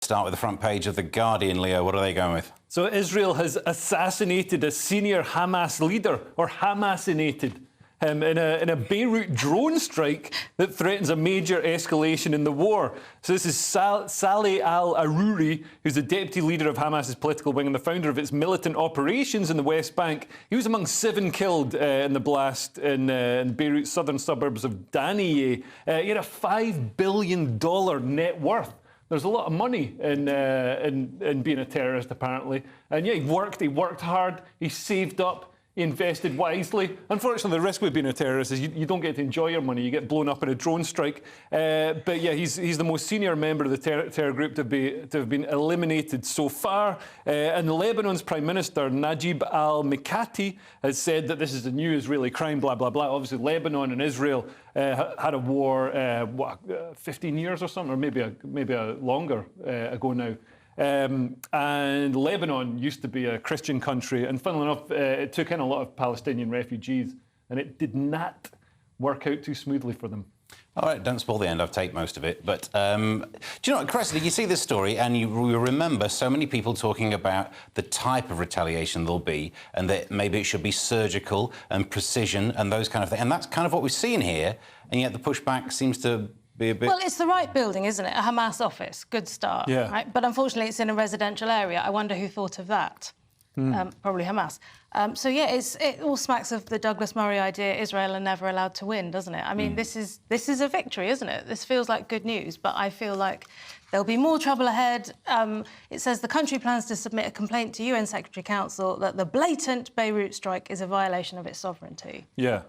start with the front page of The Guardian, Leo. What are they going with? So Israel has assassinated a senior Hamas leader, or hamassinated him, in a Beirut drone strike that threatens a major escalation in the war. So this is Saleh al-Aruri, who's the deputy leader of Hamas's political wing and the founder of its militant operations in the West Bank. He was among 7 killed in the blast in Beirut's southern suburbs of Danieh. He had a $5 billion net worth. There's a lot of money in being a terrorist, apparently. And yeah, he worked hard, he saved up, he invested wisely. Unfortunately, the risk with being a terrorist is you don't get to enjoy your money. You get blown up in a drone strike. But yeah, he's the most senior member of the terror group to have been eliminated so far. And Lebanon's Prime Minister, Najib al-Mikati, has said that this is a new Israeli crime, blah, blah, blah. Obviously, Lebanon and Israel had a war, 15 years or something, or maybe a longer ago now. And Lebanon used to be a Christian country, and funnily enough, it took in a lot of Palestinian refugees, and it did not work out too smoothly for them. All right, don't spoil the end. I've taped most of it. But do you know what, Cressida, you see this story and you remember so many people talking about the type of retaliation there'll be and that maybe it should be surgical and precision and those kind of things. And that's kind of what we've seen here, and yet the pushback seems to be a bit... Well, it's the right building, isn't it? A Hamas office. Good start. Yeah. Right? But unfortunately, it's in a residential area. I wonder who thought of that. Probably Hamas. So, yeah, it all smacks of the Douglas Murray idea, Israel are never allowed to win, doesn't it? I mean, this is a victory, isn't it? This feels like good news, but I feel like there'll be more trouble ahead. It says the country plans to submit a complaint to UN Secretary Council that the blatant Beirut strike is a violation of its sovereignty. Yeah.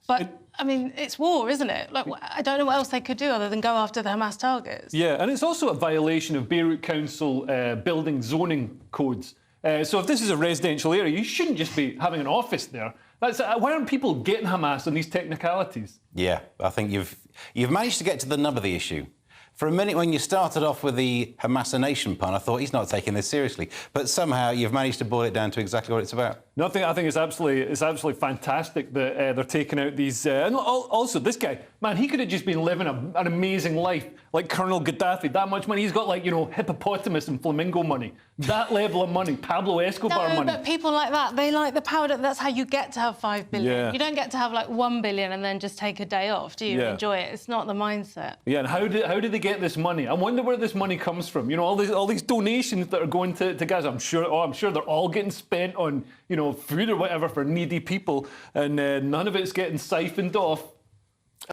But, I mean, it's war, isn't it? Like, I don't know what else they could do other than go after the Hamas targets. Yeah, and it's also a violation of Beirut Council building zoning codes. So if this is a residential area, you shouldn't just be having an office there. Why aren't people getting Hamas on these technicalities? Yeah, I think you've managed to get to the nub of the issue. For a minute, when you started off with the hamassinated pun, I thought he's not taking this seriously. But somehow you've managed to boil it down to exactly what it's about. No, I think it's absolutely fantastic that they're taking out these... and also, this guy, man, he could have just been living an amazing life, like Colonel Gaddafi. That much money. He's got, like, you know, hippopotamus and flamingo money. That level of money, Pablo Escobar money. No, but people like that, they like the power. That's how you get to have 5 billion. Yeah. You don't get to have, like, 1 billion and then just take a day off, do you? Yeah. Enjoy it. It's not the mindset. Yeah, and how did they get this money? I wonder where this money comes from. You know, all these donations that are going to Gaza. I'm sure they're all getting spent on, you know, food or whatever for needy people, and none of it's getting siphoned off